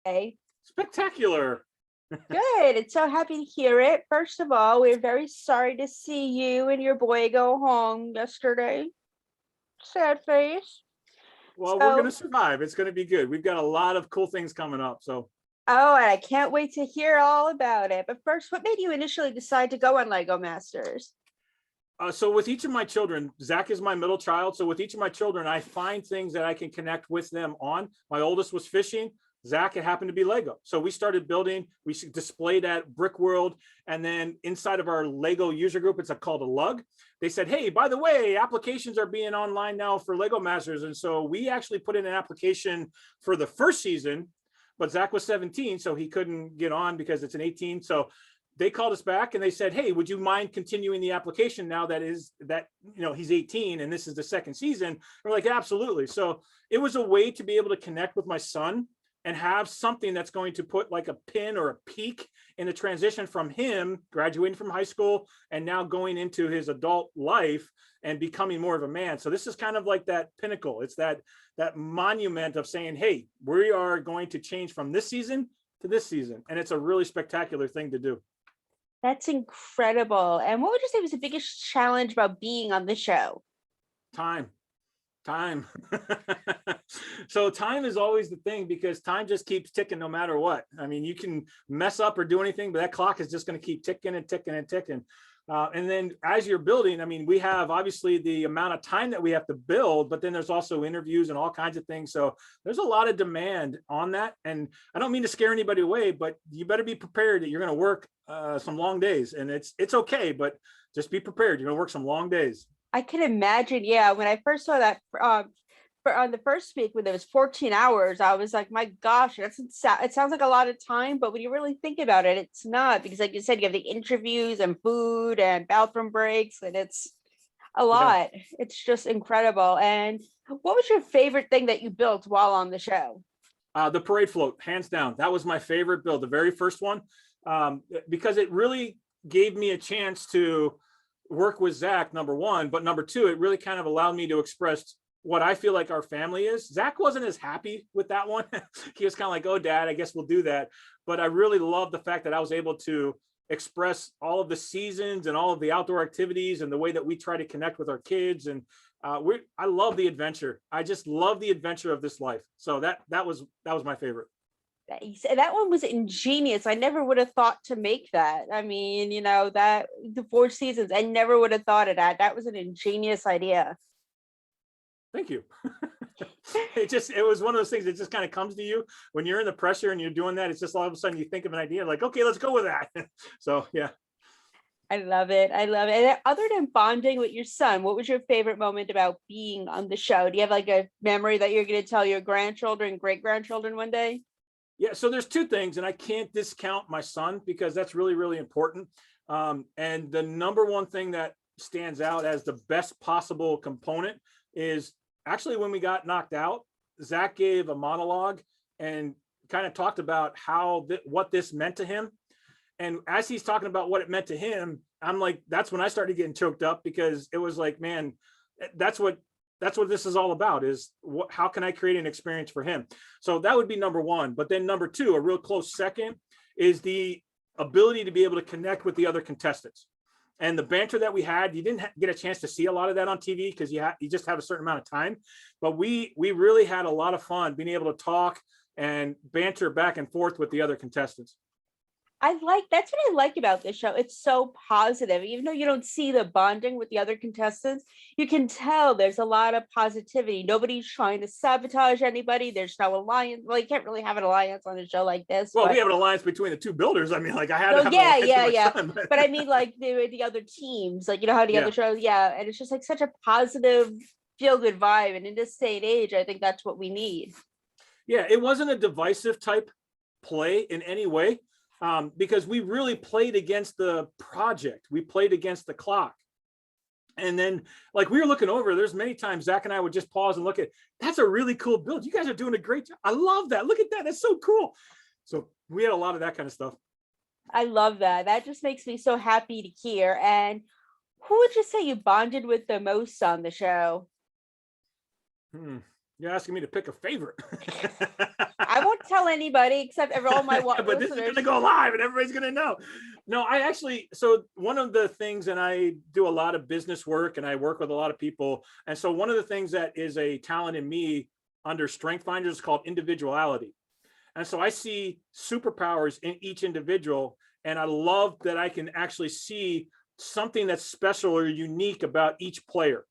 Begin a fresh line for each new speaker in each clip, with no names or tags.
today?
Spectacular.
Good. It's so happy to hear it. First of all, we're very sorry to see you and your boy go home yesterday. Sad face.
Well, we're going
So,
to survive. It's going to be good. We've got a lot of cool things coming up. So,
oh, and I can't wait to hear all about it. But first, what made you initially decide to go on Lego Masters?
so with each of my children, Zach is my middle child. So with each of my children, I find things that I can connect with them on. My oldest was fishing. Zach, it happened to be Lego. So we started building, we displayed at Brick World. And then inside of our Lego user group, it's called a lug. They said, hey, by the way, applications are being online now for Lego Masters. And so we actually put in an application for the first season, but Zach was 17, so he couldn't get on because it's an 18. So they called us back and they said, hey, would you mind continuing the application now that he's 18 and this is the second season? We're like, absolutely. So it was a way to be able to connect with my son and have something that's going to put like a pin or a peak in the transition from him graduating from high school and now going into his adult life and becoming more of a man. So this is kind of like that pinnacle. It's that monument of saying, hey, we are going to change from this season to this season. And it's a really spectacular thing to do.
That's incredible. And what would you say was the biggest challenge about being on the show?
Time. So time is always the thing because time just keeps ticking no matter what. I mean, you can mess up or do anything, but that clock is just going to keep ticking and ticking and ticking. And then as you're building, I mean, we have obviously the amount of time that we have to build, but then there's also interviews and all kinds of things. So there's a lot of demand on that. And I don't mean to scare anybody away, but you better be prepared that you're going to work some long days, and it's okay, but just be prepared. You're going to work some long days.
I can imagine. Yeah, when I first saw that on the first week when it was 14 hours, I was like, my gosh, it sounds like a lot of time, but when you really think about it, it's not, because like you said, you have the interviews and food and bathroom breaks, and it's a lot. Yeah. It's just incredible. And what was your favorite thing that you built while on the show?
The parade float, hands down. That was my favorite build, the very first one, because it really gave me a chance to work with Zach, number one, but number two, it really kind of allowed me to express what I feel like our family is. Zach wasn't as happy with that one. He was kind of like, oh, Dad, I guess we'll do that. But I really love the fact that I was able to express all of the seasons and all of the outdoor activities and the way that we try to connect with our kids. And I love the adventure. I just love the adventure of this life. So that was my favorite.
That one was ingenious. I never would have thought to make that. I mean, that the 4 seasons, I never would have thought of that. That was an ingenious idea.
Thank you. It was one of those things that just kind of comes to you when you're in the pressure and you're doing that. It's just all of a sudden you think of an idea like, okay, let's go with that. So, yeah.
I love it. And other than bonding with your son, what was your favorite moment about being on the show? Do you have like a memory that you're going to tell your grandchildren, great-grandchildren one day?
Yeah, so there's 2 things, and I can't discount my son because that's really, really important. And the number one thing that stands out as the best possible component is actually when we got knocked out, Zach gave a monologue and kind of talked about what this meant to him. And as he's talking about what it meant to him, I'm like, that's when I started getting choked up, because it was like, man, that's what this is all about, is how can I create an experience for him? So that would be number one. But then number two, a real close second, is the ability to be able to connect with the other contestants. And the banter that we had, you didn't get a chance to see a lot of that on TV because you just have a certain amount of time. But we really had a lot of fun being able to talk and banter back and forth with the other contestants.
That's what I like about this show. It's so positive. Even though you don't see the bonding with the other contestants, you can tell there's a lot of positivity. Nobody's trying to sabotage anybody. There's no alliance. Well, you can't really have an alliance on a show like this.
Well, we have an alliance between the 2 builders. I mean, like I had to have
yeah.
Son,
but I mean, like the other teams, like how the other shows, and it's just like such a positive, feel-good vibe. And in this day and age, I think that's what we need.
Yeah, it wasn't a divisive type play in any way. Because we really played against the project. We played against the clock. And then like we were looking over, there's many times Zach and I would just pause and look at, that's a really cool build. You guys are doing a great job. I love that. Look at that. That's so cool. So we had a lot of that kind of stuff.
I love that. That just makes me so happy to hear. And who would you say you bonded with the most on the show?
You're asking me to pick a favorite.
I won't tell anybody except all my
But this is
listeners.
going to go live and everybody's going to know. No, I actually, so one of the things, and I do a lot of business work and I work with a lot of people. And so one of the things that is a talent in me under Strength Finders is called individuality. And so I see superpowers in each individual. And I love that I can actually see something that's special or unique about each player.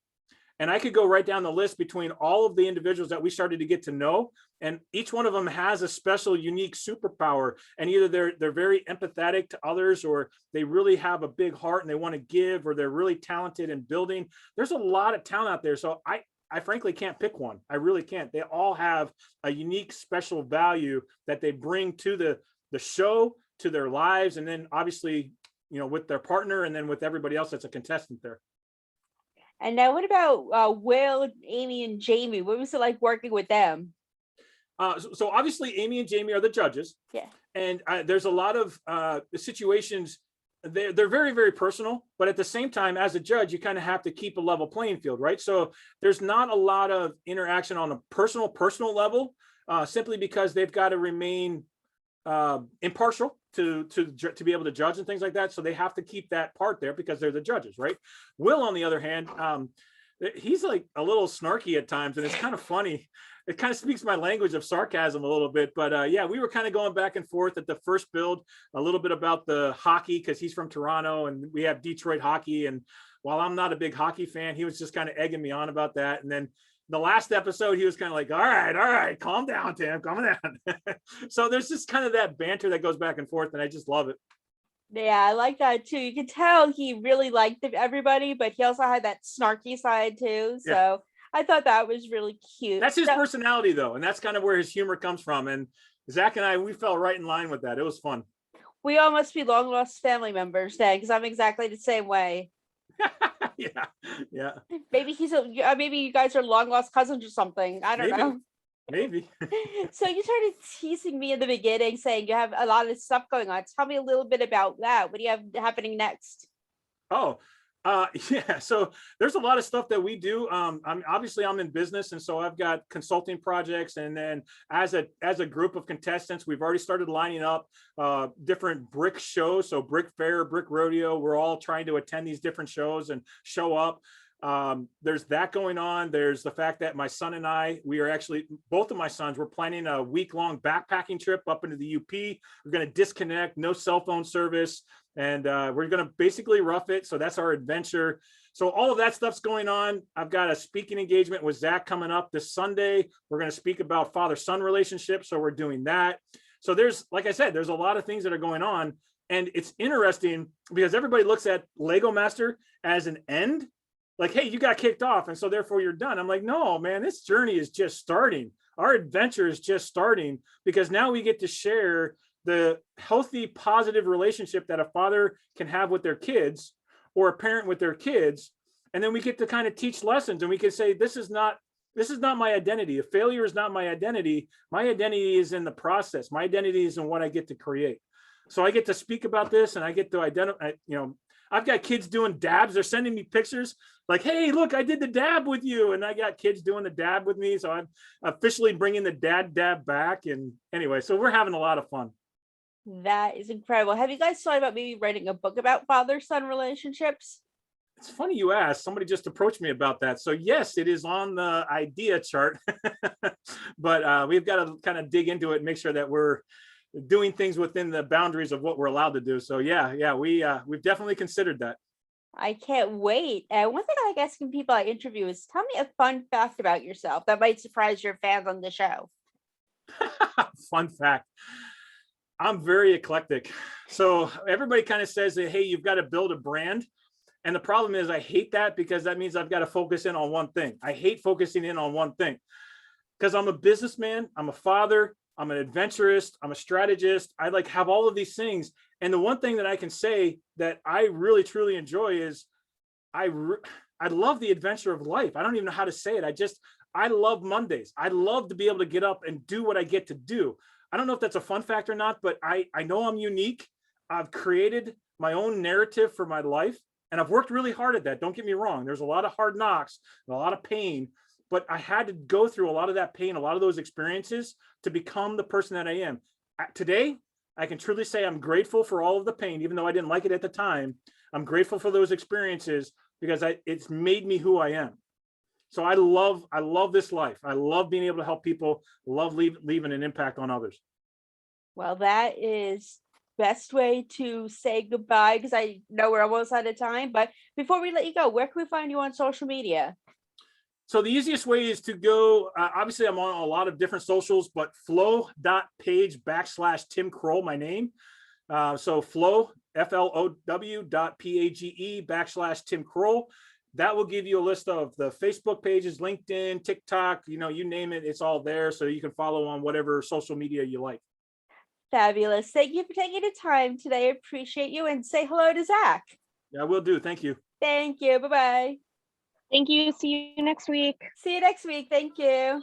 And I could go right down the list between all of the individuals that we started to get to know. And each one of them has a special, unique superpower. And either they're very empathetic to others, or they really have a big heart and they want to give, or they're really talented in building. There's a lot of talent out there. So I frankly can't pick one. I really can't. They all have a unique, special value that they bring to the show, to their lives, and then obviously, with their partner, and then with everybody else that's a contestant there.
And now, what about Will, Amy, and Jamie? What was it like working with them?
So obviously, Amy and Jamie are the judges.
Yeah.
And there's a lot of situations. They're very, very personal, but at the same time, as a judge, you kind of have to keep a level playing field, right? So there's not a lot of interaction on a personal level, simply because they've got to remain impartial to be able to judge and things like that. So they have to keep that part there because they're the judges, right? Will, on the other hand, he's like a little snarky at times, and it's kind of funny. It kind of speaks my language of sarcasm a little bit, but yeah, we were kind of going back and forth at the first build, a little bit about the hockey, because he's from Toronto and we have Detroit hockey. And while I'm not a big hockey fan, he was just kind of egging me on about that. And then the last episode, he was kind of like, all right, calm down, Tim, calm down. So there's just kind of that banter that goes back and forth, and I just love it.
Yeah, I like that too. You could tell he really liked everybody, but he also had that snarky side too. So yeah. I thought that was really cute.
That's his personality, though, and that's kind of where his humor comes from. And Zach and I, we fell right in line with that. It was fun.
We all must be long lost family members then, because I'm exactly the same way.
Yeah.
Maybe maybe you guys are long lost cousins or something. I don't know.
Maybe.
So you started teasing me in the beginning, saying you have a lot of stuff going on. Tell me a little bit about that. What do you have happening next?
Oh, yeah. So there's a lot of stuff that we do. I'm in business, and so I've got consulting projects. And then as a group of contestants, we've already started lining up different brick shows. So brick fair, brick rodeo. We're all trying to attend these different shows and show up. There's that going on. There's the fact that my son and I, both of my sons, we're planning a week-long backpacking trip up into the UP. We're going to disconnect, no cell phone service, and we're going to basically rough it. So that's our adventure. So all of that stuff's going on. I've got a speaking engagement with Zach coming up this Sunday. We're going to speak about father-son relationships. So we're doing that. So like I said, there's a lot of things that are going on. And it's interesting because everybody looks at Lego Master as an end. Like, hey, you got kicked off, and so therefore you're done. I'm like, no, man, this journey is just starting. Our adventure is just starting, because now we get to share the healthy, positive relationship that a father can have with their kids, or a parent with their kids. And then we get to kind of teach lessons, and we can say, this is not my identity. A failure is not my identity. My identity is in the process. My identity is in what I get to create. So I get to speak about this, and I get to identify, I've got kids doing dabs. They're sending me pictures like, hey, look, I did the dab with you. And I got kids doing the dab with me. So I'm officially bringing the dab back. And anyway, so we're having a lot of fun.
That is incredible. Have you guys thought about maybe writing a book about father-son relationships?
It's funny you asked. Somebody just approached me about that. So yes, it is on the idea chart, but we've got to kind of dig into it and make sure that we're doing things within the boundaries of what we're allowed to do. So yeah, we've definitely considered that.
I can't wait. And one thing I like asking people I interview is, tell me a fun fact about yourself that might surprise your fans on the show.
Fun fact. I'm very eclectic. So everybody kind of says that, hey, you've got to build a brand. And the problem is I hate that, because that means I've got to focus in on one thing. I hate focusing in on one thing, because I'm a businessman, I'm a father, I'm an adventurist, I'm a strategist. I have all of these things. And the one thing that I can say that I really, truly enjoy is I love the adventure of life. I don't even know how to say it. I love Mondays. I love to be able to get up and do what I get to do. I don't know if that's a fun fact or not, but I know I'm unique. I've created my own narrative for my life, and I've worked really hard at that. Don't get me wrong. There's a lot of hard knocks, a lot of pain, but I had to go through a lot of that pain, a lot of those experiences to become the person that I am. Today, I can truly say I'm grateful for all of the pain, even though I didn't like it at the time. I'm grateful for those experiences because it's made me who I am. So I love this life. I love being able to help people, love leaving an impact on others.
Well, that is best way to say goodbye because I know we're almost out of time. But before we let you go, where can we find you on social media?
So the easiest way is to go, obviously I'm on a lot of different socials, but flow.page/Tim Kroll, my name. So flow, FLOW.PAGE/Tim Kroll. That will give you a list of the Facebook pages, LinkedIn, TikTok, you name it, it's all there. So you can follow on whatever social media you like.
Fabulous. Thank you for taking the time today. I appreciate you, and say hello to Zach.
Yeah, I will do. Thank you.
Thank you. Bye-bye.
Thank you. See you next week.
See you next week. Thank you.